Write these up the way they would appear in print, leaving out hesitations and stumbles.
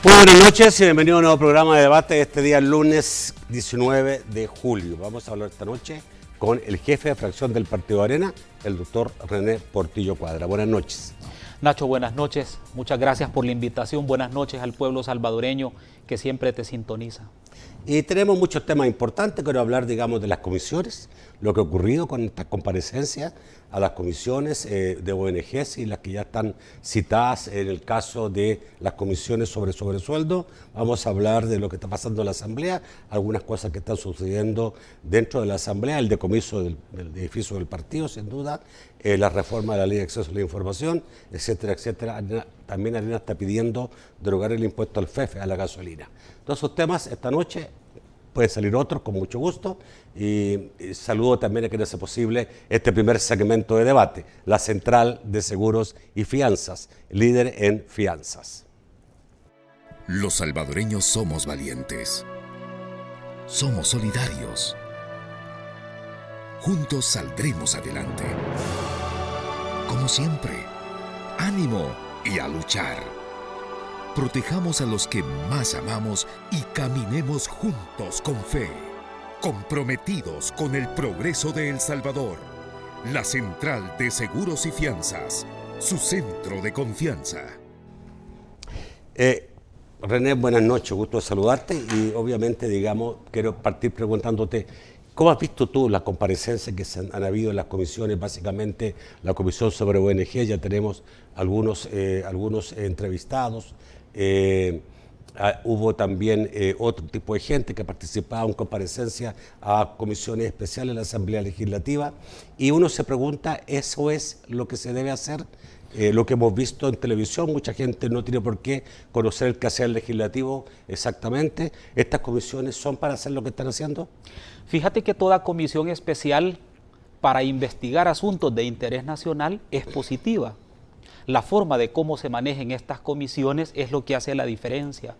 Muy buenas noches y bienvenido a un nuevo programa de debate este día lunes 19 de julio. Vamos a hablar esta noche con el jefe de fracción del Partido Arena, el doctor René Portillo Cuadra. Buenas noches. Nacho, buenas noches. Muchas gracias por la invitación. Buenas noches al pueblo salvadoreño que siempre te sintoniza. Y tenemos muchos temas importantes. Quiero hablar, digamos, de las comisiones, lo que ha ocurrido con esta comparecencia a las comisiones de ONGs y las que ya están citadas en el caso de las comisiones sobre sobresueldo. Vamos a hablar de lo que está pasando en la Asamblea, algunas cosas que están sucediendo dentro de la Asamblea, el decomiso del edificio del partido, sin duda, la reforma de la Ley de Acceso a la Información, etcétera, etcétera. También Arena está pidiendo derogar el impuesto al FEFE, a la gasolina. Todos esos temas esta noche. Pueden salir otros con mucho gusto y saludo también a quien hace posible este primer segmento de debate, la Central de Seguros y Fianzas, líder en fianzas. Los salvadoreños somos valientes, somos solidarios, juntos saldremos adelante. Como siempre, ánimo y a luchar. Protejamos a los que más amamos y caminemos juntos con fe, comprometidos con el progreso de El Salvador. La Central de Seguros y Fianzas, su centro de confianza. René, buenas noches, gusto de saludarte y obviamente, digamos, quiero partir preguntándote, ¿cómo has visto tú las comparecencias que han habido en las comisiones? Básicamente, la comisión sobre ONG, ya tenemos algunos entrevistados. Hubo también otro tipo de gente que participaba en comparecencia a comisiones especiales en la Asamblea Legislativa y uno se pregunta, ¿eso es lo que se debe hacer? Lo que hemos visto en televisión, mucha gente no tiene por qué conocer el quehacer legislativo exactamente. ¿Estas comisiones son para hacer lo que están haciendo? Fíjate que toda comisión especial para investigar asuntos de interés nacional es positiva. La forma de cómo se manejen estas comisiones es lo que hace la diferencia.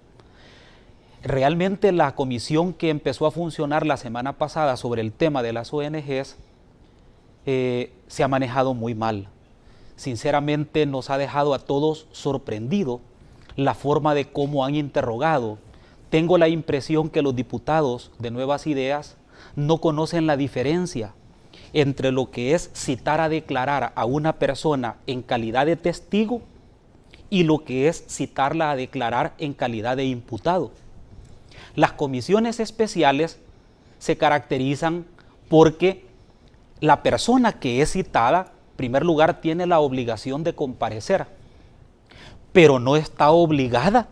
Realmente la comisión que empezó a funcionar la semana pasada sobre el tema de las ONGs se ha manejado muy mal. Sinceramente nos ha dejado a todos sorprendidos la forma de cómo han interrogado. Tengo la impresión que los diputados de Nuevas Ideas no conocen la diferencia entre lo que es citar a declarar a una persona en calidad de testigo y lo que es citarla a declarar en calidad de imputado. Las comisiones especiales se caracterizan porque la persona que es citada, en primer lugar, tiene la obligación de comparecer, pero no está obligada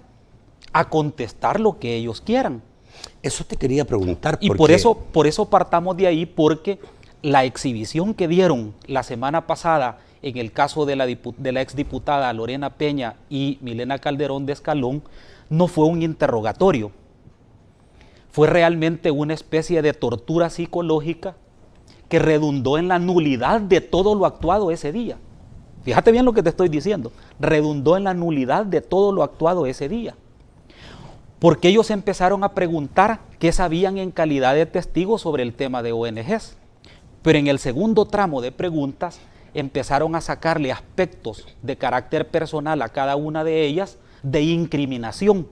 a contestar lo que ellos quieran. Eso te quería preguntar. Y por eso partamos de ahí, porque la exhibición que dieron la semana pasada en el caso de la exdiputada Lorena Peña y Milena Calderón de Escalón no fue un interrogatorio, fue realmente una especie de tortura psicológica que redundó en la nulidad de todo lo actuado ese día. Fíjate bien lo que te estoy diciendo, redundó en la nulidad de todo lo actuado ese día. Porque ellos empezaron a preguntar qué sabían en calidad de testigos sobre el tema de ONGs. Pero en el segundo tramo de preguntas empezaron a sacarle aspectos de carácter personal a cada una de ellas de incriminación.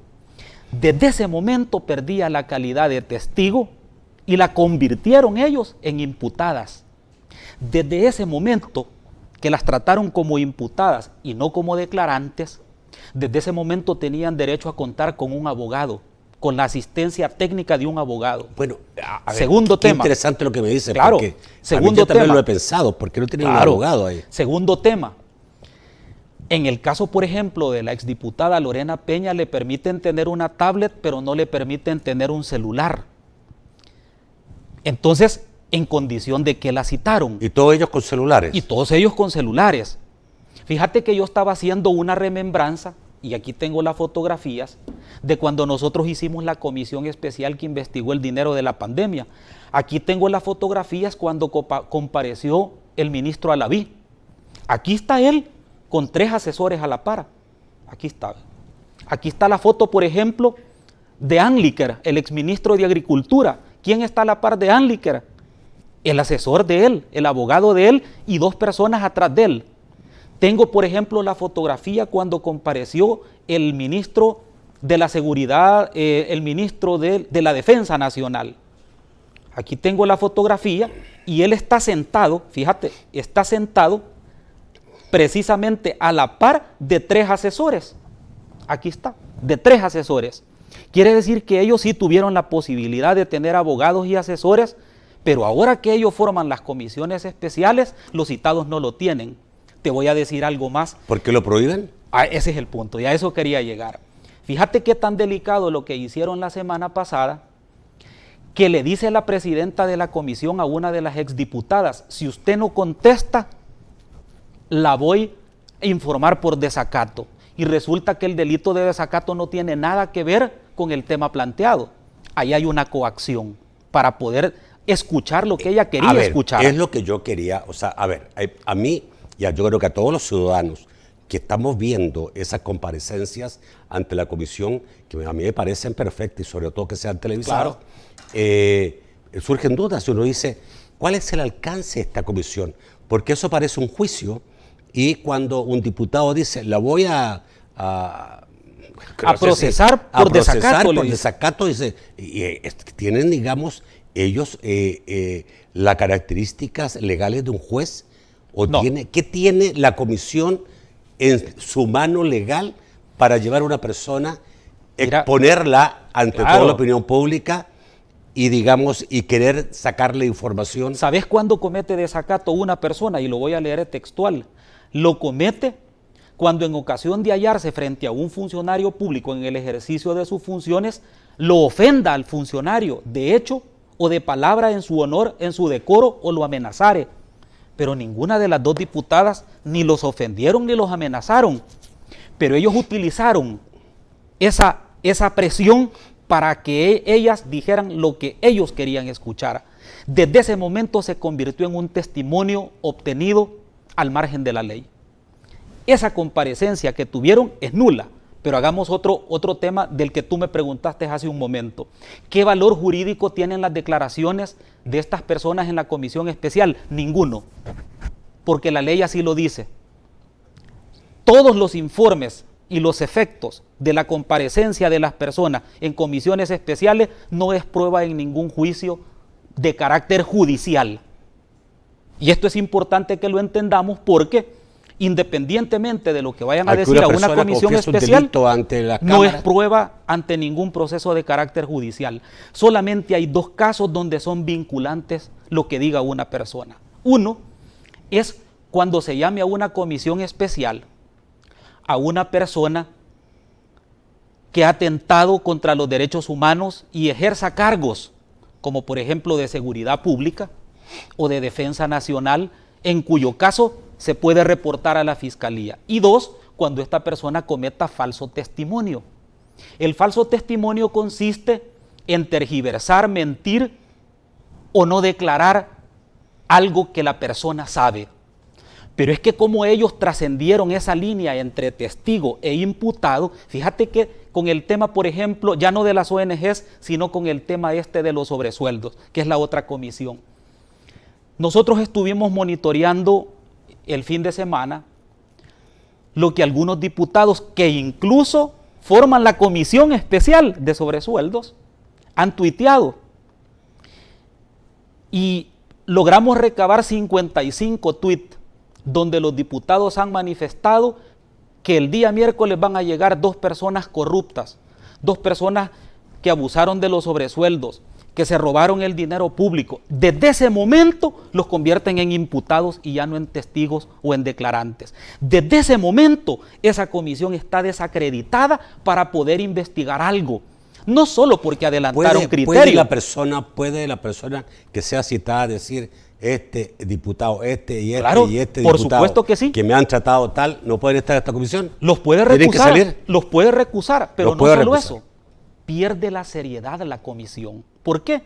Desde ese momento perdía la calidad de testigo y la convirtieron ellos en imputadas. Desde ese momento que las trataron como imputadas y no como declarantes, desde ese momento tenían derecho a contar con un abogado, con la asistencia técnica de un abogado. Bueno, a ver, segundo qué tema. Interesante lo que me dices, claro, porque segundo yo también tema. lo he pensado, porque no tiene un Claro. abogado ahí. Segundo tema. En el caso, por ejemplo, de la exdiputada Lorena Peña, le permiten tener una tablet, pero no le permiten tener un celular. Entonces, en condición de que la citaron. Y todos ellos con celulares. Y todos ellos con celulares. Fíjate que yo estaba haciendo una remembranza, y aquí tengo las fotografías, de cuando nosotros hicimos la comisión especial que investigó el dinero de la pandemia. Aquí tengo las fotografías cuando compareció el ministro Alaví. Aquí está él con 3 asesores a la par. Aquí está. Aquí está la foto, por ejemplo, de Anliker, el exministro de Agricultura. ¿Quién está a la par de Anliker? El asesor de él, el abogado de él y 2 personas atrás de él. Tengo, por ejemplo, la fotografía cuando compareció el ministro de la seguridad, el ministro de la Defensa Nacional. Aquí tengo la fotografía y él está sentado, fíjate, está sentado precisamente a la par de 3 asesores. Aquí está, de 3 asesores. Quiere decir que ellos sí tuvieron la posibilidad de tener abogados y asesores, pero ahora que ellos forman las comisiones especiales, los citados no lo tienen. Te voy a decir algo más. ¿Por qué lo prohíben? Ese es el punto, y a eso quería llegar. Fíjate qué tan delicado lo que hicieron la semana pasada, que le dice la presidenta de la comisión a una de las exdiputadas: si usted no contesta, la voy a informar por desacato. Y resulta que el delito de desacato no tiene nada que ver con el tema planteado. Ahí hay una coacción para poder escuchar lo que ella quería escuchar. Es lo que yo quería, o sea, a ver, a mí, ya yo creo que a todos los ciudadanos que estamos viendo esas comparecencias ante la comisión, que a mí me parecen perfectas y sobre todo que sean televisadas, surgen dudas. Uno dice, ¿cuál es el alcance de esta comisión? Porque eso parece un juicio, y cuando un diputado dice, la voy a procesar por desacato, dice, tienen, digamos, ellos las características legales de un juez, o no. ¿Qué tiene la comisión en su mano legal para llevar a una persona, exponerla ante toda la opinión pública y, digamos, y querer sacarle información? ¿Sabes cuándo comete desacato una persona? Y lo voy a leer textual. Lo comete cuando, en ocasión de hallarse frente a un funcionario público en el ejercicio de sus funciones, lo ofenda al funcionario de hecho o de palabra en su honor, en su decoro, o lo amenazare. Pero ninguna de las 2 diputadas ni los ofendieron ni los amenazaron. Pero ellos utilizaron esa presión para que ellas dijeran lo que ellos querían escuchar. Desde ese momento se convirtió en un testimonio obtenido al margen de la ley. Esa comparecencia que tuvieron es nula. Pero hagamos otro tema del que tú me preguntaste hace un momento. ¿Qué valor jurídico tienen las declaraciones de estas personas en la comisión especial? Ninguno, porque la ley así lo dice. Todos los informes y los efectos de la comparecencia de las personas en comisiones especiales no es prueba en ningún juicio de carácter judicial. Y esto es importante que lo entendamos, porque independientemente de lo que vayan a decir a una comisión especial, no es prueba ante ningún proceso de carácter judicial. Solamente hay 2 casos donde son vinculantes lo que diga una persona. Uno es cuando se llame a una comisión especial a una persona que ha atentado contra los derechos humanos y ejerza cargos, como por ejemplo de seguridad pública o de defensa nacional, en cuyo caso se puede reportar a la fiscalía. Y 2, cuando esta persona cometa falso testimonio. El falso testimonio consiste en tergiversar, mentir o no declarar algo que la persona sabe. Pero es que como ellos trascendieron esa línea entre testigo e imputado, fíjate que con el tema, por ejemplo, ya no de las ONGs, sino con el tema de los sobresueldos, que es la otra comisión. Nosotros estuvimos monitoreando el fin de semana lo que algunos diputados, que incluso forman la comisión especial de sobresueldos, han tuiteado. Y logramos recabar 55 tweets donde los diputados han manifestado que el día miércoles van a llegar 2 personas corruptas, 2 personas que abusaron de los sobresueldos, que se robaron el dinero público. Desde ese momento los convierten en imputados y ya no en testigos o en declarantes. Desde ese momento esa comisión está desacreditada para poder investigar algo. No solo porque adelantaron criterios. ¿Puede la persona que sea citada decir, este diputado, claro, y este por diputado, supuesto que sí, que me han tratado tal, no pueden estar en esta comisión? Los puede recusar, pero no solo eso. Pierde la seriedad la comisión. ¿Por qué?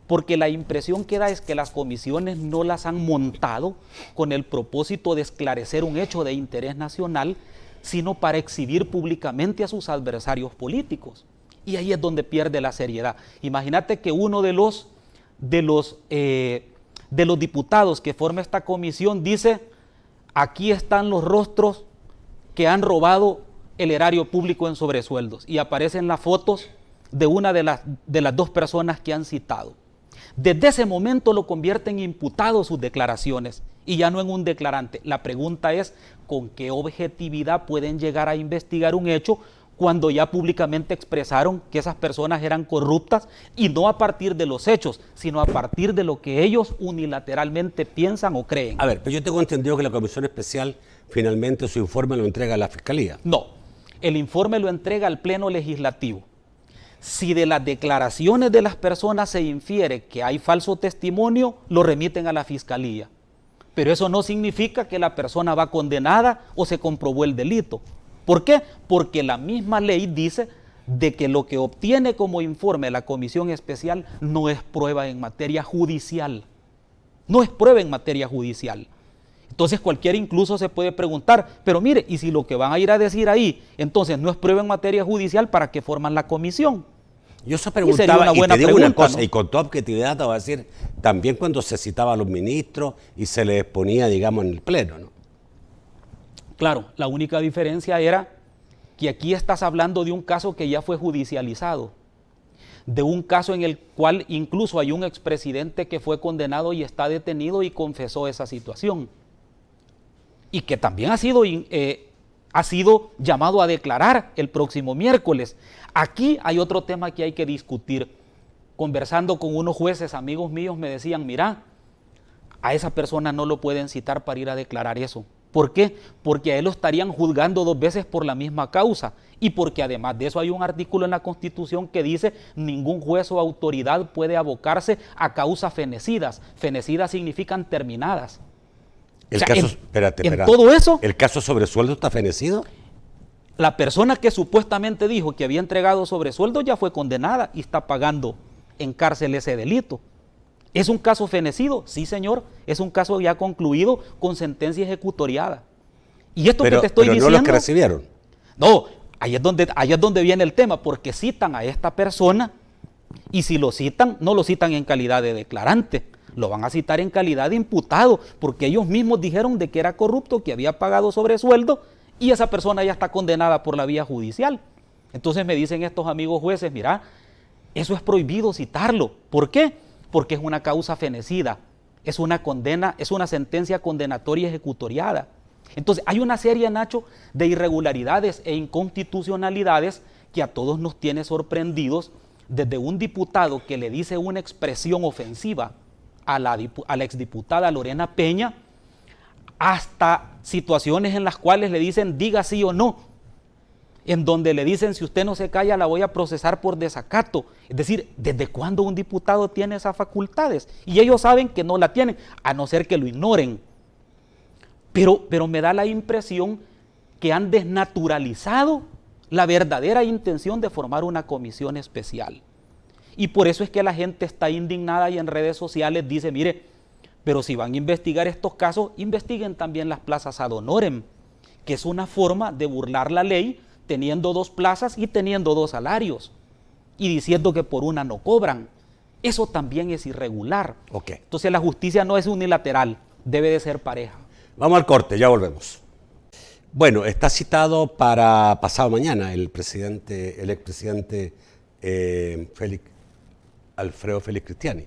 Porque la impresión que da es que las comisiones no las han montado con el propósito de esclarecer un hecho de interés nacional, sino para exhibir públicamente a sus adversarios políticos. Y ahí es donde pierde la seriedad. Imagínate que uno de los diputados que forma esta comisión dice: aquí están los rostros que han robado el erario público en sobresueldos y aparecen las fotos de una de las dos personas que han citado. Desde ese momento lo convierten en imputado sus declaraciones y ya no en un declarante. La pregunta es, ¿con qué objetividad pueden llegar a investigar un hecho cuando ya públicamente expresaron que esas personas eran corruptas y no a partir de los hechos, sino a partir de lo que ellos unilateralmente piensan o creen? A ver, pero yo tengo entendido que la Comisión Especial finalmente su informe lo entrega a la Fiscalía. No, el informe lo entrega al Pleno Legislativo. Si de las declaraciones de las personas se infiere que hay falso testimonio, lo remiten a la Fiscalía. Pero eso no significa que la persona va condenada o se comprobó el delito. ¿Por qué? Porque la misma ley dice de que lo que obtiene como informe la Comisión Especial no es prueba en materia judicial. No es prueba en materia judicial. Entonces cualquiera incluso se puede preguntar, pero mire, y si lo que van a ir a decir ahí, entonces no es prueba en materia judicial, ¿para qué forman la comisión? Yo se preguntaba, una buena y te digo pregunta, una cosa, ¿no? y con toda objetividad te voy a decir, también cuando se citaba a los ministros y se les exponía, digamos, en el Pleno, ¿no? Claro, la única diferencia era que aquí estás hablando de un caso que ya fue judicializado, de un caso en el cual incluso hay un expresidente que fue condenado y está detenido y confesó esa situación, y que también ha sido llamado a declarar el próximo miércoles. Aquí hay otro tema que hay que discutir. Conversando con unos jueces, amigos míos, me decían, mira, a esa persona no lo pueden citar para ir a declarar eso. ¿Por qué? Porque a él lo estarían juzgando 2 veces por la misma causa y porque además de eso hay un artículo en la Constitución que dice ningún juez o autoridad puede abocarse a causas fenecidas. Fenecidas significan terminadas. El O sea, caso, en espérate. todo eso, ¿El caso sobresueldo está fenecido? la persona que supuestamente dijo que había entregado sobresueldo ya fue condenada y está pagando en cárcel ese delito. ¿Es un caso fenecido? Sí, señor, es un caso ya concluido con sentencia ejecutoriada. Y esto que te estoy diciendo... no los que recibieron. No, ahí es donde viene el tema, porque citan a esta persona y si lo citan, no lo citan en calidad de declarante, lo van a citar en calidad de imputado, porque ellos mismos dijeron de que era corrupto, que había pagado sobresueldo y esa persona ya está condenada por la vía judicial. Entonces me dicen estos amigos jueces, mira, eso es prohibido citarlo. ¿Por qué? Porque es una causa fenecida, es una condena, es una sentencia condenatoria ejecutoriada. Entonces hay una serie, Nacho, de irregularidades e inconstitucionalidades que a todos nos tiene sorprendidos, desde un diputado que le dice una expresión ofensiva a la exdiputada Lorena Peña, hasta situaciones en las cuales le dicen diga sí o no, en donde le dicen si usted no se calla la voy a procesar por desacato. Es decir, ¿desde cuándo un diputado tiene esas facultades? Y ellos saben que no la tienen, a no ser que lo ignoren. Pero me da la impresión que han desnaturalizado la verdadera intención de formar una comisión especial. Y por eso es que la gente está indignada y en redes sociales dice, mire, pero si van a investigar estos casos, investiguen también las plazas ad honorem, que es una forma de burlar la ley teniendo 2 plazas y teniendo 2 salarios y diciendo que por una no cobran. Eso también es irregular. Okay. Entonces la justicia no es unilateral, debe de ser pareja. Vamos al corte, ya volvemos. Bueno, está citado para pasado mañana el expresidente Alfredo Félix Cristiani.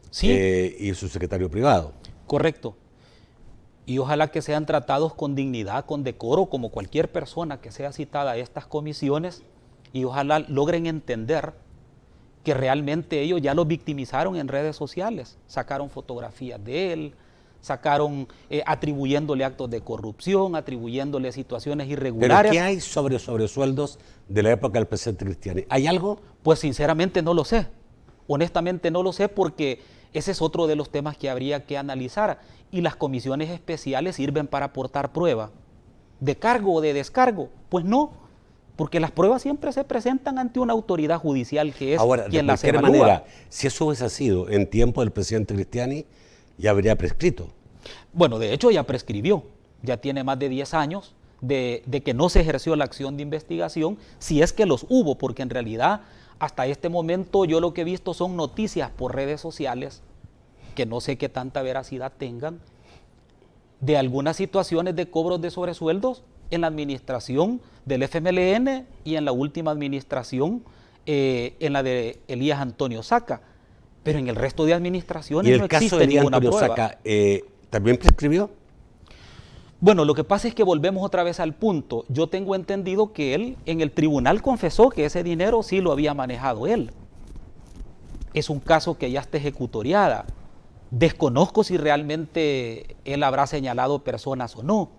Sí. Y su secretario privado. Correcto. Y ojalá que sean tratados con dignidad, con decoro, como cualquier persona que sea citada a estas comisiones, y ojalá logren entender que realmente ellos ya lo victimizaron en redes sociales, sacaron fotografías de él, sacaron atribuyéndole actos de corrupción, atribuyéndole situaciones irregulares. ¿Pero qué hay sobre sobresueldos de la época del presidente Cristiani? ¿Hay algo? Pues sinceramente no lo sé, honestamente no lo sé, porque ese es otro de los temas que habría que analizar, y las comisiones especiales sirven para aportar prueba, de cargo o de descargo. Pues no, porque las pruebas siempre se presentan ante una autoridad judicial que es quien las evalúa. De cualquier manera, si eso hubiese sido en tiempo del presidente Cristiani, ya habría prescrito. Bueno, de hecho ya prescribió, ya tiene más de 10 años de que no se ejerció la acción de investigación, si es que los hubo, porque en realidad hasta este momento yo lo que he visto son noticias por redes sociales, que no sé qué tanta veracidad tengan, de algunas situaciones de cobros de sobresueldos en la administración del FMLN y en la última administración, en la de Elías Antonio Saca. Pero en el resto de administraciones ¿Y no el caso existe de Elías ninguna Antonio prueba. Saca también prescribió? Bueno, lo que pasa es que volvemos otra vez al punto. Yo tengo entendido que él en el tribunal confesó que ese dinero sí lo había manejado él. Es un caso que ya está ejecutoriada. Desconozco si realmente él habrá señalado personas o no.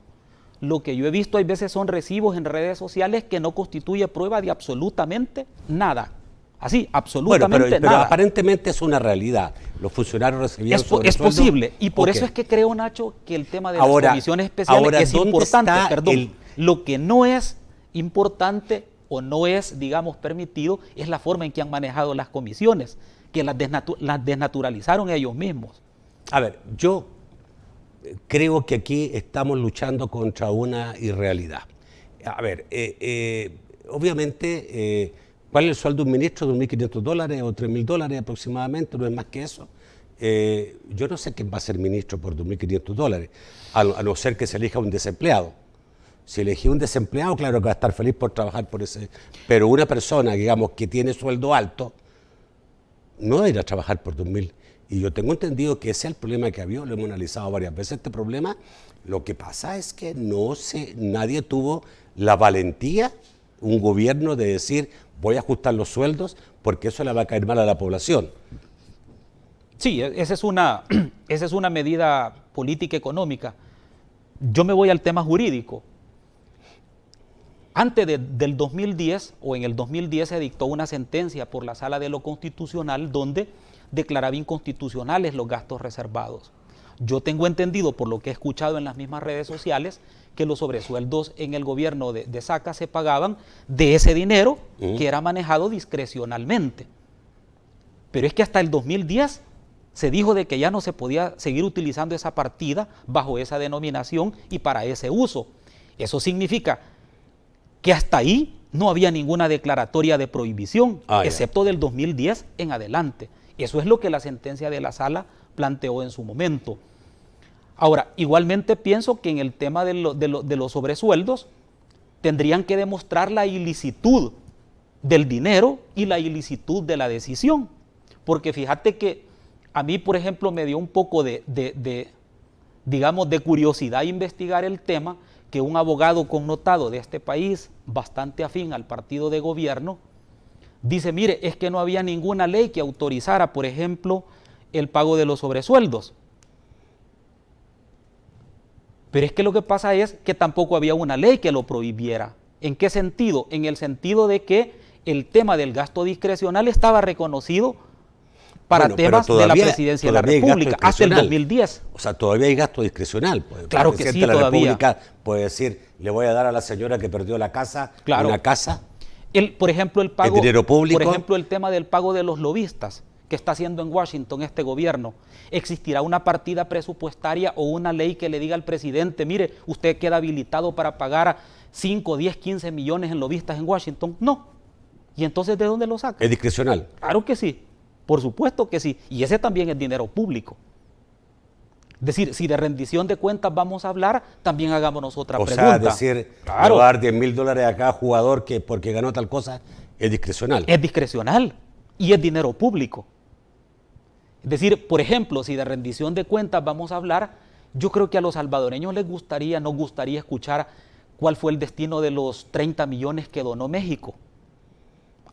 Lo que yo he visto hay veces son recibos en redes sociales que no constituye prueba de absolutamente nada. Así, absolutamente pero nada. aparentemente es una realidad. Los funcionarios recibían Es sobresueldo. posible. Y por Ok. eso es que creo, Nacho, que el tema de Ahora- las comisiones especiales ahora, es ¿dónde importante. está Perdón. Lo que no es importante o no es, digamos, permitido es la forma en que han manejado las comisiones, que las desnaturalizaron ellos mismos. A ver, yo creo que aquí estamos luchando contra una irrealidad. A ver, obviamente, ¿cuál es el sueldo de un ministro? $2.500 o $3.000 aproximadamente, no es más que eso. Yo no sé quién va a ser ministro por $2.500, a no ser que se elija un desempleado. Si elegí un desempleado, claro que va a estar feliz por trabajar por ese. Pero una persona, digamos, que tiene sueldo alto, no va a ir a trabajar por 2.000. Y yo tengo entendido que ese es el problema que había, lo hemos analizado varias veces este problema. Lo que pasa es que nadie tuvo la valentía, un gobierno, de decir voy a ajustar los sueldos porque eso le va a caer mal a la población. Sí, esa es una medida política económica. Yo me voy al tema jurídico. Antes del 2010, o en el 2010, se dictó una sentencia por la Sala de lo Constitucional donde declaraba inconstitucionales los gastos reservados. Yo tengo entendido, por lo que he escuchado en las mismas redes sociales, que los sobresueldos en el gobierno de Saca se pagaban de ese dinero que era manejado discrecionalmente. Pero es que hasta el 2010 se dijo de que ya no se podía seguir utilizando esa partida bajo esa denominación y para ese uso. Eso significa que hasta ahí no había ninguna declaratoria de prohibición, excepto del 2010 en adelante. Eso es lo que la sentencia de la sala planteó en su momento. Ahora, igualmente pienso que en el tema de los sobresueldos tendrían que demostrar la ilicitud del dinero y la ilicitud de la decisión. Porque fíjate que a mí, por ejemplo, me dio un poco digamos, de curiosidad investigar el tema, que un abogado connotado de este país, bastante afín al partido de gobierno, dice, mire, es que no había ninguna ley que autorizara, por ejemplo, el pago de los sobresueldos. Pero es que lo que pasa es que tampoco había una ley que lo prohibiera. ¿En qué sentido? En el sentido de que el tema del gasto discrecional estaba reconocido para temas de la presidencia de la República hasta el 2010. O sea, todavía hay gasto discrecional. Claro que sí, todavía. La República puede decir, le voy a dar a la señora que perdió la casa, claro, una casa. Por ejemplo, el pago, el dinero público. Por ejemplo, el tema del pago de los lobistas que está haciendo en Washington este gobierno. ¿Existirá una partida presupuestaria o una ley que le diga al presidente, mire, usted queda habilitado para pagar 5, 10, 15 millones en lobistas en Washington? No. ¿Y entonces de dónde lo saca? ¿Es discrecional? Claro que sí. Por supuesto que sí, y ese también es dinero público. Es decir, si de rendición de cuentas vamos a hablar, también hagámonos otra pregunta. O sea, decir, claro, le va a dar $10.000 a cada jugador que porque ganó tal cosa, es discrecional. Es discrecional y es dinero público. Es decir, por ejemplo, si de rendición de cuentas vamos a hablar, yo creo que a los salvadoreños nos gustaría escuchar cuál fue el destino de los 30 millones que donó México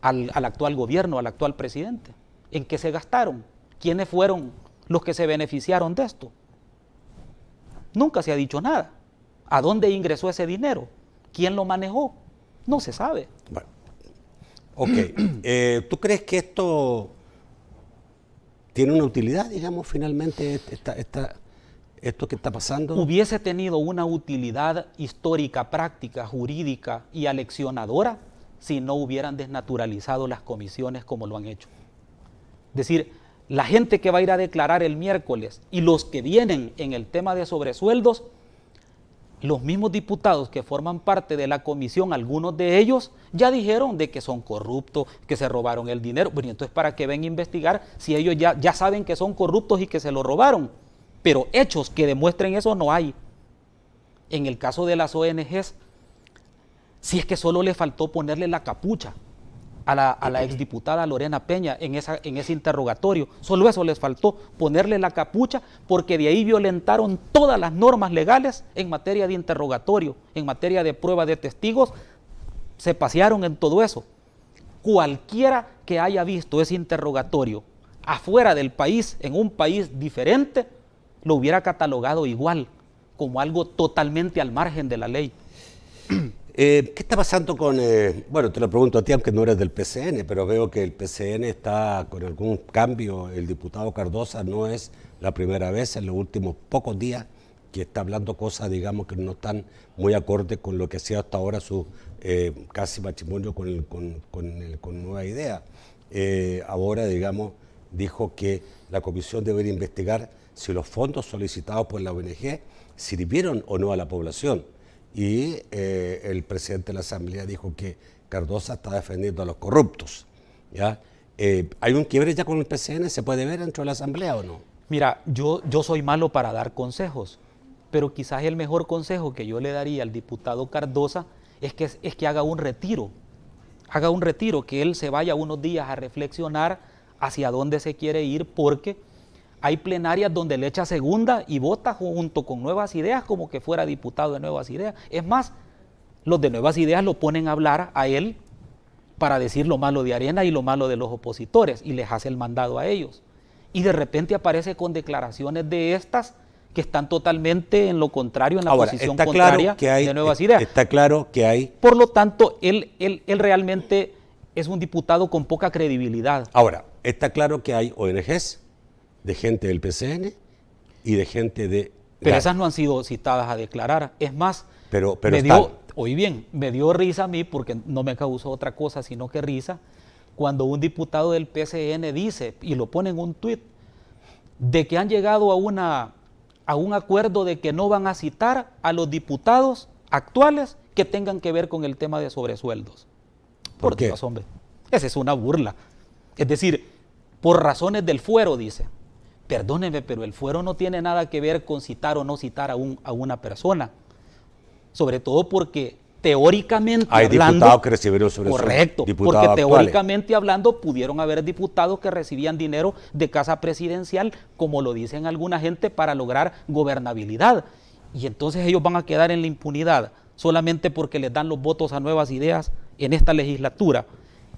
al actual gobierno, al actual presidente. ¿En qué se gastaron? ¿Quiénes fueron los que se beneficiaron de esto? Nunca se ha dicho nada. ¿A dónde ingresó ese dinero? ¿Quién lo manejó? No se sabe. Bueno, ok. ¿Tú crees que esto tiene una utilidad, digamos, finalmente, esto que está pasando? Hubiese tenido una utilidad histórica, práctica, jurídica y aleccionadora si no hubieran desnaturalizado las comisiones como lo han hecho. Es decir, la gente que va a ir a declarar el miércoles y los que vienen en el tema de sobresueldos, los mismos diputados que forman parte de la comisión, algunos de ellos ya dijeron de que son corruptos, que se robaron el dinero. Bueno, entonces, ¿para qué ven a investigar si ellos ya saben que son corruptos y que se lo robaron? Pero hechos que demuestren eso no hay. En el caso de las ONGs, Si es que solo le faltó ponerle la capucha a la exdiputada Lorena Peña en ese interrogatorio. Solo eso les faltó, ponerle la capucha, porque de ahí violentaron todas las normas legales en materia de interrogatorio, en materia de prueba de testigos, se pasearon en todo eso. Cualquiera que haya visto ese interrogatorio afuera del país, en un país diferente, lo hubiera catalogado igual, como algo totalmente al margen de la ley. ¿Qué está pasando con, bueno, te lo pregunto a ti, aunque no eres del PCN, pero veo que el PCN está con algún cambio? El diputado Cardosa no es la primera vez en los últimos pocos días que está hablando cosas, digamos, que no están muy acordes con lo que ha sido hasta ahora su casi matrimonio con Nueva Idea. Ahora, digamos, dijo que la comisión debería investigar si los fondos solicitados por la ONG sirvieron o no a la población. Y el presidente de la Asamblea dijo que Cardosa está defendiendo a los corruptos, ¿ya? ¿Hay un quiebre ya con el PCN? ¿Se puede ver dentro de la Asamblea o no? Mira, yo soy malo para dar consejos, pero quizás el mejor consejo que yo le daría al diputado Cardosa es que haga un retiro, que él se vaya unos días a reflexionar hacia dónde se quiere ir, porque hay plenarias donde le echa segunda y vota junto con Nuevas Ideas como que fuera diputado de Nuevas Ideas. Es más, los de Nuevas Ideas lo ponen a hablar a él para decir lo malo de Arena y lo malo de los opositores, y les hace el mandado a ellos. Y de repente aparece con declaraciones de estas que están totalmente en lo contrario, en la posición contraria de Nuevas Ideas. Está claro que hay... Por lo tanto, él realmente es un diputado con poca credibilidad. Ahora, está claro que hay ONGs de gente del PCN y de gente de... Pero esas no han sido citadas a declarar. Es más, pero me dio risa a mí, porque no me causó otra cosa sino que risa, cuando un diputado del PCN dice, y lo pone en un tuit, de que han llegado a un acuerdo de que no van a citar a los diputados actuales que tengan que ver con el tema de sobresueldos. ¿Por qué? Dios, hombre, esa es una burla. Es decir, por razones del fuero, dice. Perdóneme, pero el fuero no tiene nada que ver con citar o no citar a una persona. Sobre todo porque teóricamente hay hablando... Hay diputados que recibieron sobresueldos. Correcto, porque actuales. Teóricamente hablando pudieron haber diputados que recibían dinero de casa presidencial, como lo dicen alguna gente, para lograr gobernabilidad. Y entonces ellos van a quedar en la impunidad solamente porque les dan los votos a Nuevas Ideas en esta legislatura.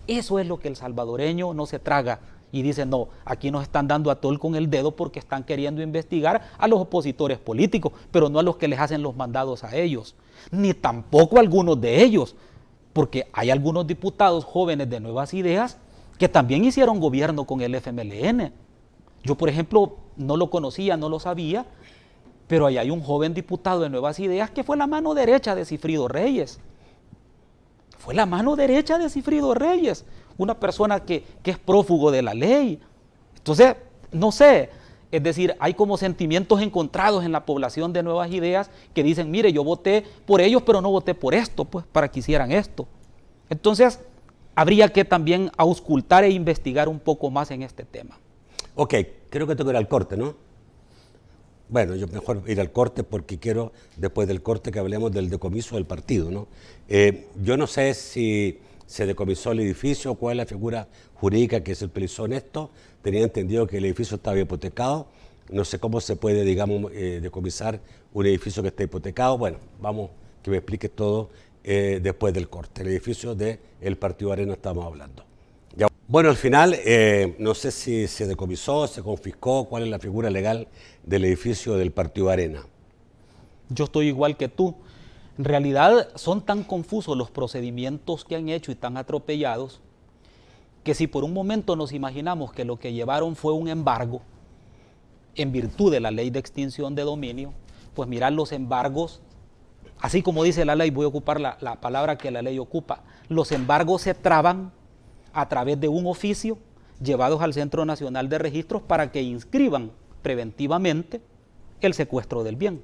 Eso es lo que el salvadoreño no se traga. Y dicen, no, aquí nos están dando a tol con el dedo porque están queriendo investigar a los opositores políticos, pero no a los que les hacen los mandados a ellos, ni tampoco a algunos de ellos, porque hay algunos diputados jóvenes de Nuevas Ideas que también hicieron gobierno con el FMLN. Yo, por ejemplo, no lo conocía, no lo sabía, pero ahí hay un joven diputado de Nuevas Ideas que fue la mano derecha de Sigfrido Reyes. Fue la mano derecha de Sigfrido Reyes, una persona que es prófugo de la ley. Entonces, no sé, es decir, hay como sentimientos encontrados en la población de Nuevas Ideas que dicen, mire, yo voté por ellos, pero no voté por esto, pues, para que hicieran esto. Entonces, habría que también auscultar e investigar un poco más en este tema. Ok, creo que tengo que ir al corte, ¿no? Bueno, yo mejor ir al corte porque quiero, después del corte, que hablemos del decomiso del partido, ¿no? Yo no sé si se decomisó el edificio, cuál es la figura jurídica que se utilizó en esto. Tenía entendido que el edificio estaba hipotecado. No sé cómo se puede, digamos, decomisar un edificio que está hipotecado. Bueno, vamos, que me expliques todo después del corte. El edificio del Partido Arena estamos hablando. Ya. Bueno, al final, no sé si se decomisó, se confiscó, cuál es la figura legal del edificio del Partido Arena. Yo estoy igual que tú. En realidad son tan confusos los procedimientos que han hecho y tan atropellados que si por un momento nos imaginamos que lo que llevaron fue un embargo en virtud de la ley de extinción de dominio, pues mirad, los embargos, así como dice la ley, voy a ocupar la palabra que la ley ocupa, los embargos se traban a través de un oficio llevados al Centro Nacional de Registros para que inscriban preventivamente el secuestro del bien.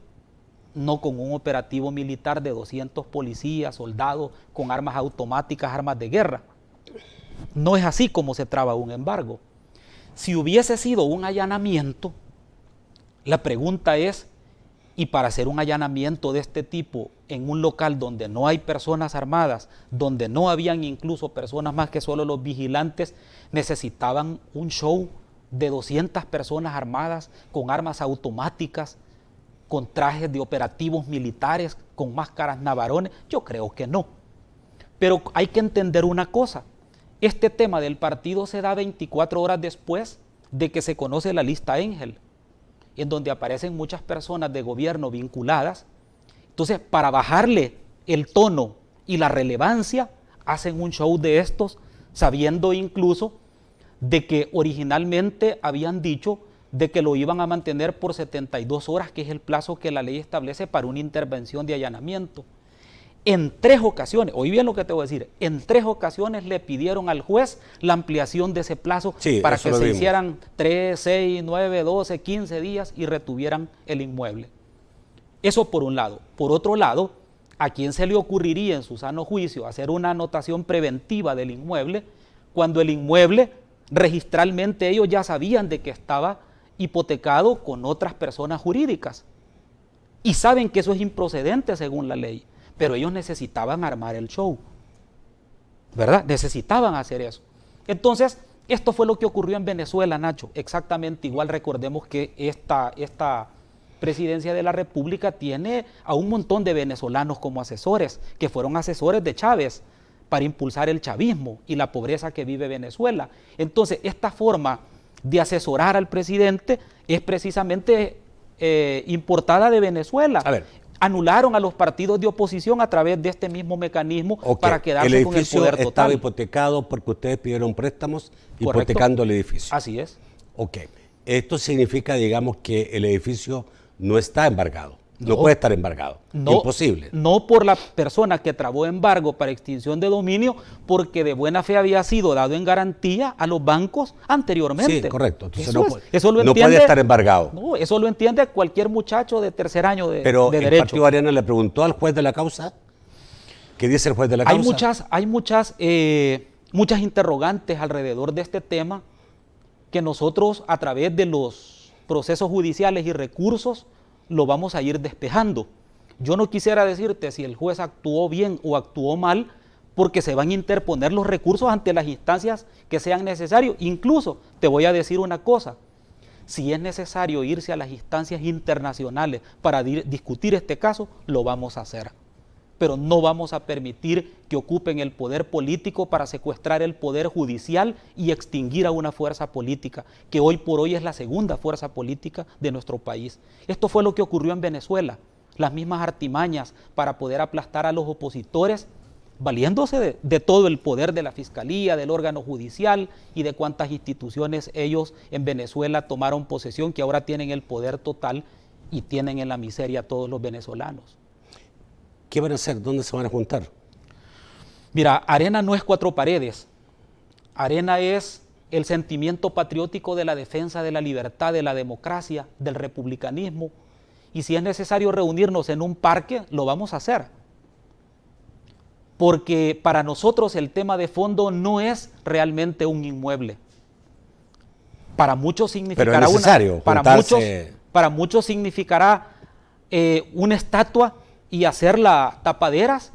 No con un operativo militar de 200 policías, soldados, con armas automáticas, armas de guerra. No es así como se traba un embargo. Si hubiese sido un allanamiento, la pregunta es, Y para hacer un allanamiento de este tipo en un local donde no hay personas armadas, donde no habían incluso personas más que solo los vigilantes, necesitaban un show de 200 personas armadas con armas automáticas, con trajes de operativos militares, con máscaras navarones. Yo creo que no. Pero hay que entender una cosa. Este tema del partido se da 24 horas después de que se conoce la lista Ángel, en donde aparecen muchas personas de gobierno vinculadas. Entonces, para bajarle el tono y la relevancia, hacen un show de estos, sabiendo incluso de que originalmente habían dicho de que lo iban a mantener por 72 horas, que es el plazo que la ley establece para una intervención de allanamiento. En 3 ocasiones, oí bien lo que te voy a decir, en 3 ocasiones le pidieron al juez la ampliación de ese plazo para que se hicieran 3, 6, 9, 12, 15 días y retuvieran el inmueble. Eso por un lado. Por otro lado, ¿a quién se le ocurriría en su sano juicio hacer una anotación preventiva del inmueble cuando el inmueble registralmente ellos ya sabían de que estaba hipotecado con otras personas jurídicas? Y saben que eso es improcedente según la ley. Pero ellos necesitaban armar el show, ¿verdad? Necesitaban hacer eso. Entonces, esto fue lo que ocurrió en Venezuela, Nacho. Exactamente igual. Recordemos que esta presidencia de la República tiene a un montón de venezolanos como asesores, que fueron asesores de Chávez para impulsar el chavismo y la pobreza que vive Venezuela. Entonces, esta forma de asesorar al presidente es precisamente importada de Venezuela. A ver. Anularon a los partidos de oposición a través de este mismo mecanismo para quedarse con el poder total. El edificio estaba hipotecado porque ustedes pidieron préstamos. Correcto. Hipotecando el edificio. Así es. Ok. Esto significa, digamos, que el edificio no está embargado. No puede estar embargado. No, imposible. No por la persona que trabó embargo para extinción de dominio, porque de buena fe había sido dado en garantía a los bancos anteriormente. Sí, correcto. Entonces eso no puede estar embargado. No, eso lo entiende cualquier muchacho de tercer año de Pero derecho. ¿el Partido Arena le preguntó al juez de la causa? ¿Qué dice el juez de la causa? Hay muchas interrogantes alrededor de este tema que nosotros, a través de los procesos judiciales y recursos, lo vamos a ir despejando. Yo no quisiera decirte si el juez actuó bien o actuó mal, porque se van a interponer los recursos ante las instancias que sean necesarios. Incluso te voy a decir una cosa: si es necesario irse a las instancias internacionales para discutir este caso, lo vamos a hacer. Pero no vamos a permitir que ocupen el poder político para secuestrar el poder judicial y extinguir a una fuerza política, que hoy por hoy es la segunda fuerza política de nuestro país. Esto fue lo que ocurrió en Venezuela, las mismas artimañas para poder aplastar a los opositores, valiéndose de todo el poder de la Fiscalía, del órgano judicial y de cuántas instituciones ellos en Venezuela tomaron posesión, que ahora tienen el poder total y tienen en la miseria a todos los venezolanos. ¿Qué van a hacer? ¿Dónde se van a juntar? Mira, Arena no es 4 paredes. Arena es el sentimiento patriótico de la defensa de la libertad, de la democracia, del republicanismo. Y si es necesario reunirnos en un parque, lo vamos a hacer. Porque para nosotros el tema de fondo no es realmente un inmueble. Para muchos significará pero es necesario para muchos significará una estatua y hacerla tapaderas,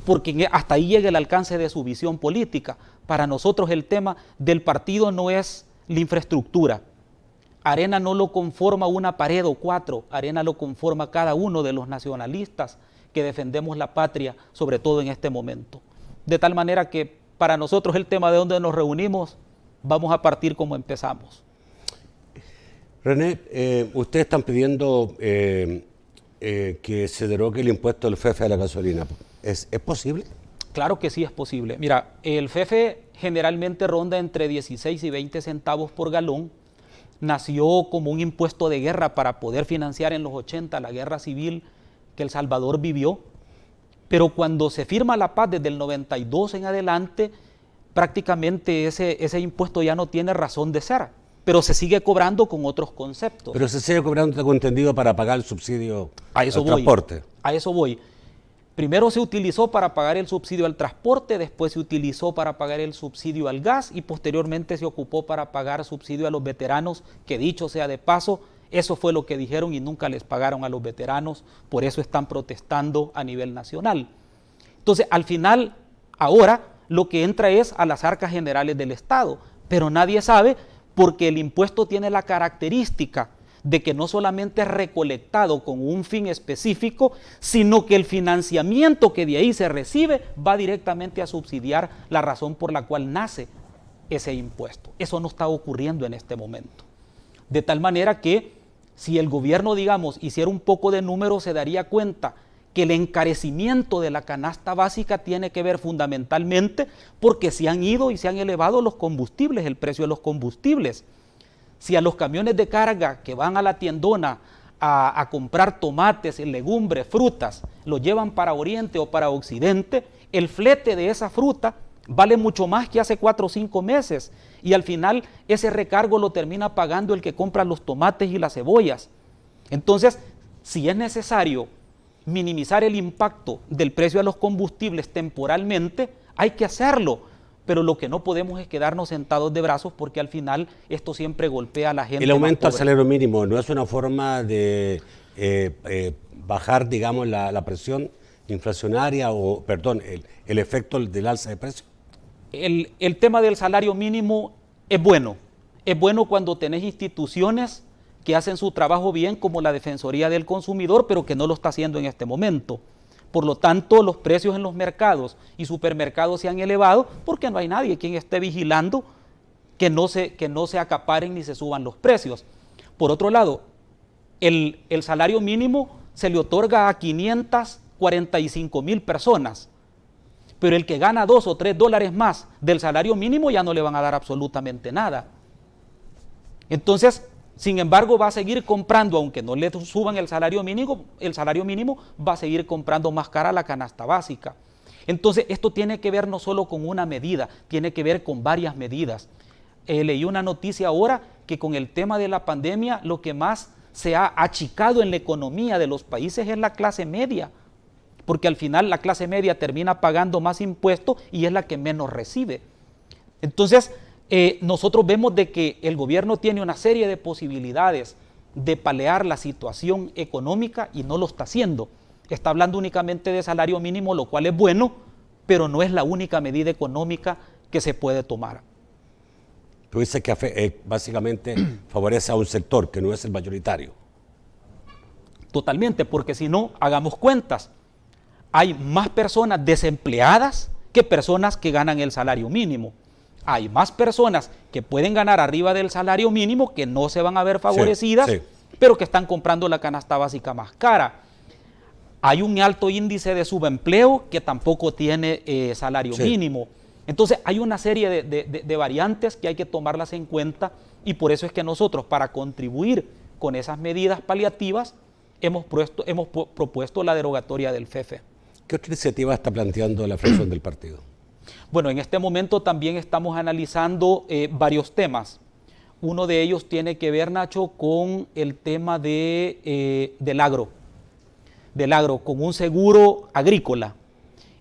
porque hasta ahí llega el alcance de su visión política. Para nosotros el tema del partido no es la infraestructura. Arena no lo conforma una pared o 4, Arena lo conforma cada uno de los nacionalistas que defendemos la patria, sobre todo en este momento. De tal manera que para nosotros el tema de donde nos reunimos, vamos a partir como empezamos. René, ustedes están pidiendo que se derogue el impuesto del FEFE a la gasolina. ¿Es posible? Claro que sí es posible. Mira, el FEFE generalmente ronda entre 16 y 20 centavos por galón. Nació como un impuesto de guerra para poder financiar en los 80 la guerra civil que El Salvador vivió. Pero cuando se firma la paz desde el 92 en adelante, prácticamente ese impuesto ya no tiene razón de ser. Pero se sigue cobrando con otros conceptos. Pero se sigue cobrando, tengo entendido, para pagar el subsidio al transporte. A eso voy. Primero se utilizó para pagar el subsidio al transporte, después se utilizó para pagar el subsidio al gas y posteriormente se ocupó para pagar subsidio a los veteranos, que dicho sea de paso, Eso fue lo que dijeron y nunca les pagaron a los veteranos, por eso están protestando a nivel nacional. Entonces, al final, ahora lo que entra es a las arcas generales del Estado, pero nadie sabe porque el impuesto tiene la característica de que no solamente es recolectado con un fin específico, sino que el financiamiento que de ahí se recibe va directamente a subsidiar la razón por la cual nace ese impuesto. Eso no está ocurriendo en este momento. De tal manera que si el gobierno, digamos, hiciera un poco de número, se daría cuenta que el encarecimiento de la canasta básica tiene que ver fundamentalmente porque se han ido y se han elevado los combustibles, el precio de los combustibles. Si a los camiones de carga que van a la tiendona a comprar tomates, legumbres, frutas, los llevan para Oriente o para Occidente, el flete de esa fruta vale mucho más que hace 4 o 5 meses y al final ese recargo lo termina pagando el que compra los tomates y las cebollas. Entonces, si es necesario minimizar el impacto del precio de los combustibles temporalmente, hay que hacerlo, pero lo que no podemos es quedarnos sentados de brazos porque al final esto siempre golpea a la gente. El aumento al salario mínimo no es una forma de bajar, digamos, la presión inflacionaria o, perdón, el efecto del alza de precios. El tema del salario mínimo es bueno cuando tenés instituciones que hacen su trabajo bien, como la Defensoría del Consumidor, pero que no lo está haciendo en este momento. Por lo tanto, los precios en los mercados y supermercados se han elevado porque no hay nadie quien esté vigilando que no se acaparen ni se suban los precios. Por otro lado, el salario mínimo se le otorga a 545,000 personas, pero el que gana $2 o $3 más del salario mínimo ya no le van a dar absolutamente nada. Entonces, sin embargo, va a seguir comprando, aunque no le suban el salario mínimo va a seguir comprando más cara la canasta básica. Entonces, esto tiene que ver no solo con una medida, tiene que ver con varias medidas. Leí una noticia ahora que con el tema de la pandemia, lo que más se ha achicado en la economía de los países es la clase media, porque al final la clase media termina pagando más impuestos y es la que menos recibe. Entonces, nosotros vemos de que el gobierno tiene una serie de posibilidades de paliar la situación económica y no lo está haciendo. Está hablando únicamente de salario mínimo, lo cual es bueno, pero no es la única medida económica que se puede tomar. Tú dices que básicamente favorece a un sector que no es el mayoritario. Totalmente, porque si no, hagamos cuentas. Hay más personas desempleadas que personas que ganan el salario mínimo. Hay más personas que pueden ganar arriba del salario mínimo que no se van a ver favorecidas, pero que están comprando la canasta básica más cara. Hay un alto índice de subempleo que tampoco tiene salario mínimo. Entonces hay una serie de variantes que hay que tomarlas en cuenta y por eso es que nosotros, para contribuir con esas medidas paliativas, hemos propuesto la derogatoria del FEFE. ¿Qué otra iniciativa está planteando la fracción del partido? Bueno, en este momento también estamos analizando varios temas. Uno de ellos tiene que ver, Nacho, con el tema del agro, con un seguro agrícola.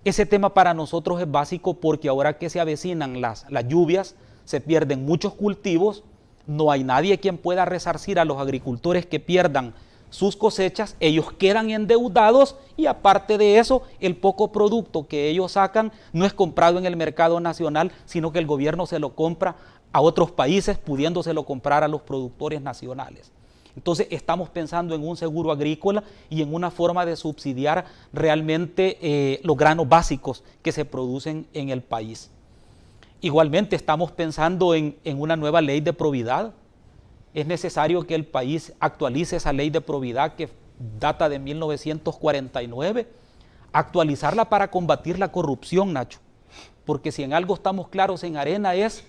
Ese tema para nosotros es básico porque ahora que se avecinan las lluvias, se pierden muchos cultivos, no hay nadie quien pueda resarcir a los agricultores que pierdan sus cosechas, ellos quedan endeudados y aparte de eso, el poco producto que ellos sacan no es comprado en el mercado nacional, sino que el gobierno se lo compra a otros países, pudiéndoselo comprar a los productores nacionales. Entonces estamos pensando en un seguro agrícola y en una forma de subsidiar realmente los granos básicos que se producen en el país. Igualmente estamos pensando en una nueva ley de probidad. Es necesario que el país actualice esa ley de probidad que data de 1949, actualizarla para combatir la corrupción, Nacho, porque si en algo estamos claros en Arena es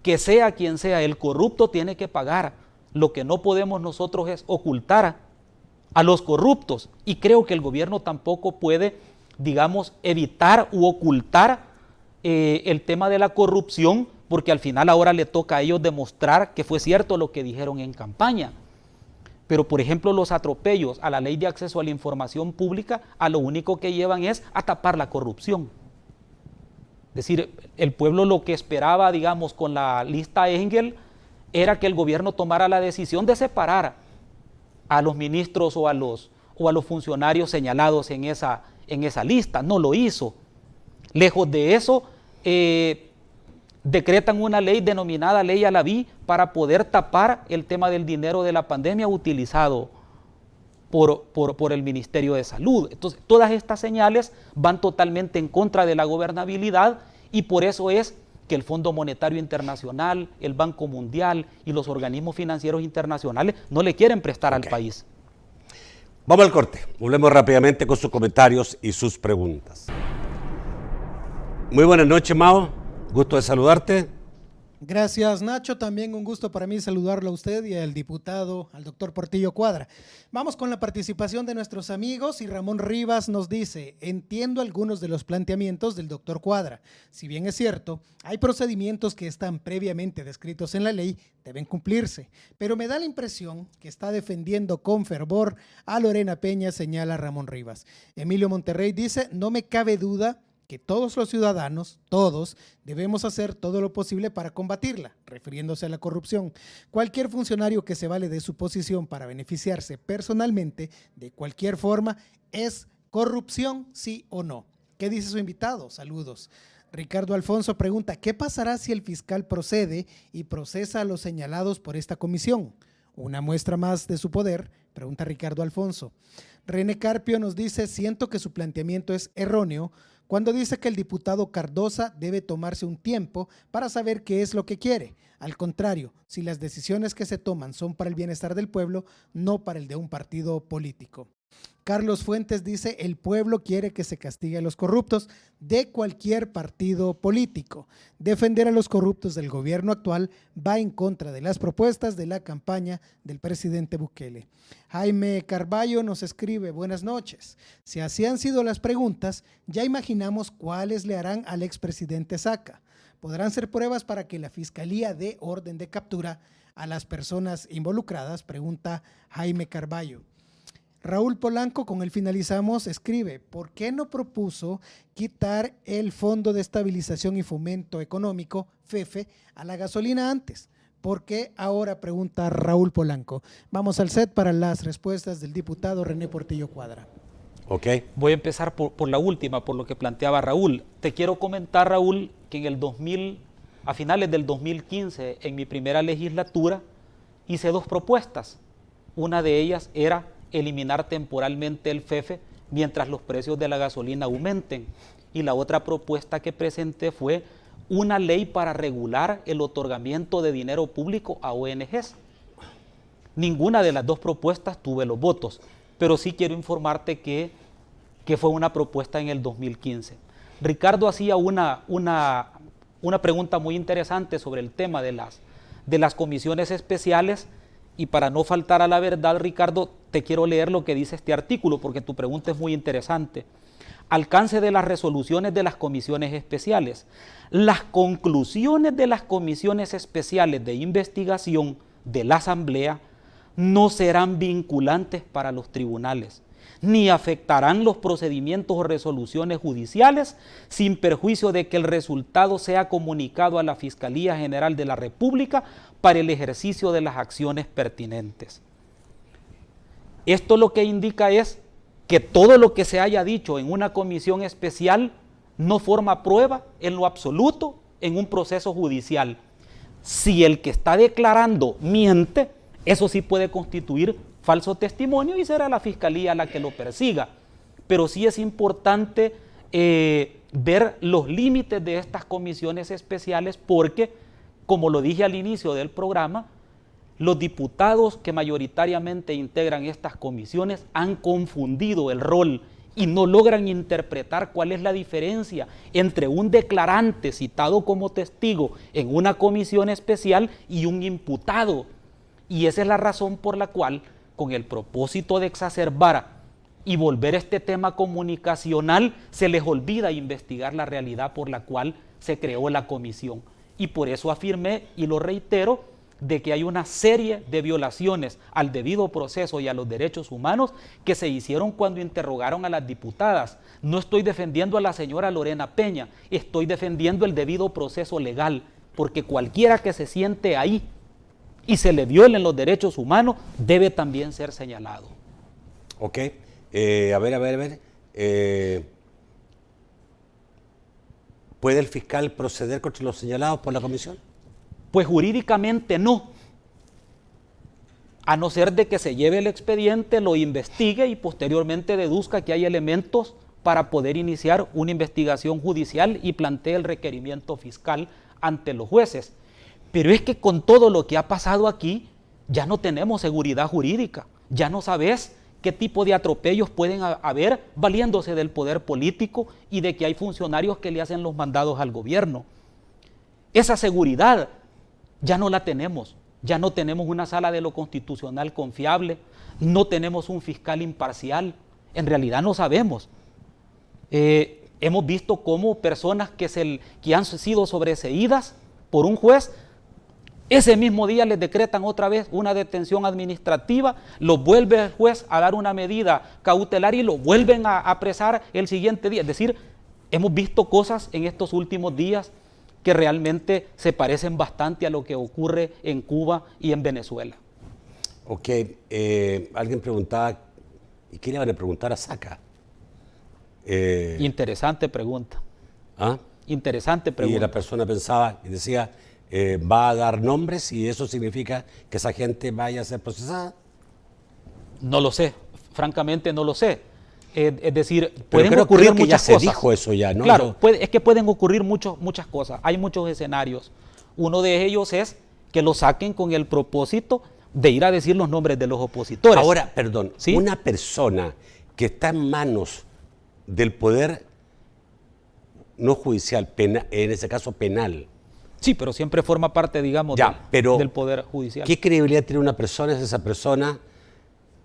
que sea quien sea, el corrupto tiene que pagar. Lo que no podemos nosotros es ocultar a los corruptos y creo que el gobierno tampoco puede, digamos, evitar u ocultar el tema de la corrupción, porque al final ahora le toca a ellos demostrar que fue cierto lo que dijeron en campaña. Pero, por ejemplo, los atropellos a la ley de acceso a la información pública, a lo único que llevan es a tapar la corrupción. Es decir, el pueblo lo que esperaba, digamos, con la lista Engel, era que el gobierno tomara la decisión de separar a los ministros o a los funcionarios señalados en esa lista. No lo hizo. Lejos de eso, decretan una ley denominada Ley Alaví para poder tapar el tema del dinero de la pandemia utilizado por el Ministerio de Salud. Entonces, todas estas señales van totalmente en contra de la gobernabilidad y por eso es que el Fondo Monetario Internacional, el Banco Mundial y los organismos financieros internacionales no le quieren prestar al país. Vamos al corte. Volvemos rápidamente con sus comentarios y sus preguntas. Muy buenas noches, Mao. Gusto de saludarte. Gracias, Nacho. También un gusto para mí saludarlo a usted y al diputado, al doctor Portillo Cuadra. Vamos con la participación de nuestros amigos y Ramón Rivas nos dice: entiendo algunos de los planteamientos del doctor Cuadra. Si bien es cierto, hay procedimientos que están previamente descritos en la ley, deben cumplirse. Pero me da la impresión que está defendiendo con fervor a Lorena Peña, señala Ramón Rivas. Emilio Monterrey dice: no me cabe duda que todos los ciudadanos, todos, debemos hacer todo lo posible para combatirla, refiriéndose a la corrupción. Cualquier funcionario que se vale de su posición para beneficiarse personalmente de cualquier forma es corrupción, sí o no. ¿Qué dice su invitado? Saludos. Ricardo Alfonso pregunta: ¿qué pasará si el fiscal procede y procesa a los señalados por esta comisión? Una muestra más de su poder, pregunta Ricardo Alfonso. René Carpio nos dice: siento que su planteamiento es erróneo cuando dice que el diputado Cardosa debe tomarse un tiempo para saber qué es lo que quiere. Al contrario, si las decisiones que se toman son para el bienestar del pueblo, no para el de un partido político. Carlos Fuentes dice: el pueblo quiere que se castigue a los corruptos de cualquier partido político. Defender a los corruptos del gobierno actual va en contra de las propuestas de la campaña del presidente Bukele. Jaime Carballo nos escribe: buenas noches. Si así han sido las preguntas, ya imaginamos cuáles le harán al expresidente Saca. ¿Podrán ser pruebas para que la Fiscalía dé orden de captura a las personas involucradas? Pregunta Jaime Carballo. Raúl Polanco, con él finalizamos, escribe: ¿por qué no propuso quitar el Fondo de Estabilización y Fomento Económico, FEFE, a la gasolina antes? ¿Por qué ahora? Pregunta Raúl Polanco. Vamos al set para las respuestas del diputado René Portillo Cuadra. Ok. Voy a empezar por la última, por lo que planteaba Raúl. Te quiero comentar, Raúl, que a finales del 2015, en mi primera legislatura, hice 2 propuestas. Una de ellas era eliminar temporalmente el FEFE mientras los precios de la gasolina aumenten. Y la otra propuesta que presenté fue una ley para regular el otorgamiento de dinero público a ONGs. Ninguna de las 2 propuestas tuve los votos, pero sí quiero informarte que fue una propuesta en el 2015. Ricardo hacía una pregunta muy interesante sobre el tema de las comisiones especiales. Y para no faltar a la verdad, Ricardo, te quiero leer lo que dice este artículo, porque tu pregunta es muy interesante. Alcance de las resoluciones de las comisiones especiales. Las conclusiones de las comisiones especiales de investigación de la Asamblea no serán vinculantes para los tribunales, ni afectarán los procedimientos o resoluciones judiciales, sin perjuicio de que el resultado sea comunicado a la Fiscalía General de la República para el ejercicio de las acciones pertinentes. Esto lo que indica es que todo lo que se haya dicho en una comisión especial no forma prueba en lo absoluto en un proceso judicial. Si el que está declarando miente, eso sí puede constituir falso testimonio y será la Fiscalía la que lo persiga. Pero sí es importante ver los límites de estas comisiones especiales porque, como lo dije al inicio del programa, los diputados que mayoritariamente integran estas comisiones han confundido el rol y no logran interpretar cuál es la diferencia entre un declarante citado como testigo en una comisión especial y un imputado. Y esa es la razón por la cual, con el propósito de exacerbar y volver este tema comunicacional, se les olvida investigar la realidad por la cual se creó la comisión. Y por eso afirmé, y lo reitero, de que hay una serie de violaciones al debido proceso y a los derechos humanos que se hicieron cuando interrogaron a las diputadas. No estoy defendiendo a la señora Lorena Peña, estoy defendiendo el debido proceso legal, porque cualquiera que se siente ahí y se le violen los derechos humanos, debe también ser señalado. Ok, a ver. ¿Puede el fiscal proceder contra los señalados por la comisión? Pues jurídicamente no, a no ser de que se lleve el expediente, lo investigue y posteriormente deduzca que hay elementos para poder iniciar una investigación judicial y plantee el requerimiento fiscal ante los jueces. Pero es que con todo lo que ha pasado aquí, ya no tenemos seguridad jurídica, ya no sabes qué tipo de atropellos pueden haber valiéndose del poder político y de que hay funcionarios que le hacen los mandados al gobierno. Esa seguridad ya no la tenemos, ya no tenemos una sala de lo constitucional confiable, no tenemos un fiscal imparcial, en realidad no sabemos. Hemos visto cómo personas que han sido sobreseídas por un juez, ese mismo día les decretan otra vez una detención administrativa, los vuelve el juez a dar una medida cautelar y lo vuelven a apresar el siguiente día. Es decir, hemos visto cosas en estos últimos días que realmente se parecen bastante a lo que ocurre en Cuba y en Venezuela. Ok, alguien preguntaba, ¿y qué le van a preguntar a Saca? Interesante pregunta. ¿Ah? Interesante pregunta. Y la persona pensaba y decía, ¿va a dar nombres y eso significa que esa gente vaya a ser procesada? No lo sé, francamente no lo sé. Es decir, Pero pueden ocurrir que muchas ya cosas. se dijo eso ya, ¿no? Claro, es que pueden ocurrir muchas cosas. Hay muchos escenarios. Uno de ellos es que lo saquen con el propósito de ir a decir los nombres de los opositores. Ahora, perdón, ¿sí? Una persona que está en manos del poder no judicial, en ese caso penal. Sí, pero siempre forma parte, digamos, del poder judicial. ¿Qué credibilidad tiene una persona si esa persona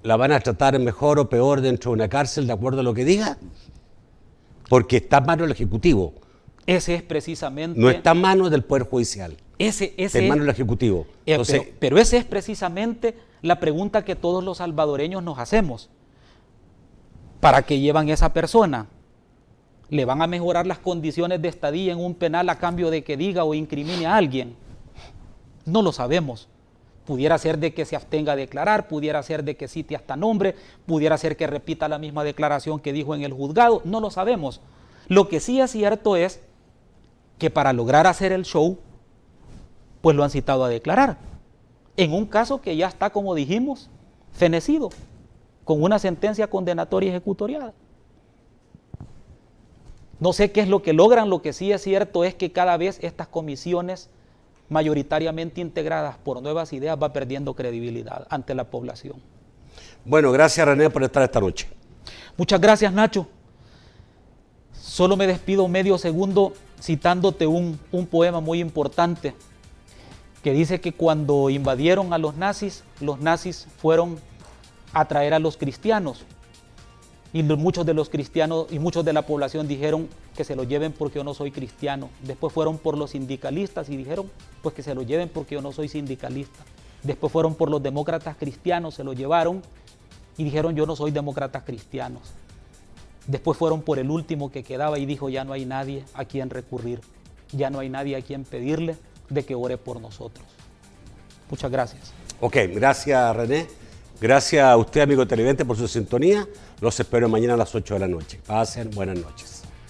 la van a tratar mejor o peor dentro de una cárcel de acuerdo a lo que diga? Porque está en manos del Ejecutivo. Ese es precisamente... No está en manos del Poder Judicial. Está en manos del Ejecutivo. Entonces, pero esa es precisamente la pregunta que todos los salvadoreños nos hacemos. ¿Para qué llevan esa persona? ¿Le van a mejorar las condiciones de estadía en un penal a cambio de que diga o incrimine a alguien? No lo sabemos. Pudiera ser de que se abstenga a declarar, pudiera ser de que cite hasta nombre, pudiera ser que repita la misma declaración que dijo en el juzgado, no lo sabemos. Lo que sí es cierto es que para lograr hacer el show, pues lo han citado a declarar. En un caso que ya está, como dijimos, fenecido, con una sentencia condenatoria ejecutoriada. No sé qué es lo que logran, lo que sí es cierto es que cada vez estas comisiones mayoritariamente integradas por nuevas ideas va perdiendo credibilidad ante la población. Bueno, gracias René por estar esta noche. Muchas gracias, Nacho. Solo me despido medio segundo citándote un poema muy importante que dice que cuando invadieron a los nazis fueron a traer a los cristianos. Y muchos de los cristianos y muchos de la población dijeron que se lo lleven porque yo no soy cristiano. Después fueron por los sindicalistas y dijeron pues que se lo lleven porque yo no soy sindicalista. Después fueron por los demócratas cristianos, se lo llevaron y dijeron yo no soy demócratas cristianos. Después fueron por el último que quedaba y dijo ya no hay nadie a quien recurrir. Ya no hay nadie a quien pedirle de que ore por nosotros. Muchas gracias. Ok, gracias René. Gracias a usted, amigo televidente, por su sintonía. Los espero mañana a las 8 de la noche. Pasen buenas noches.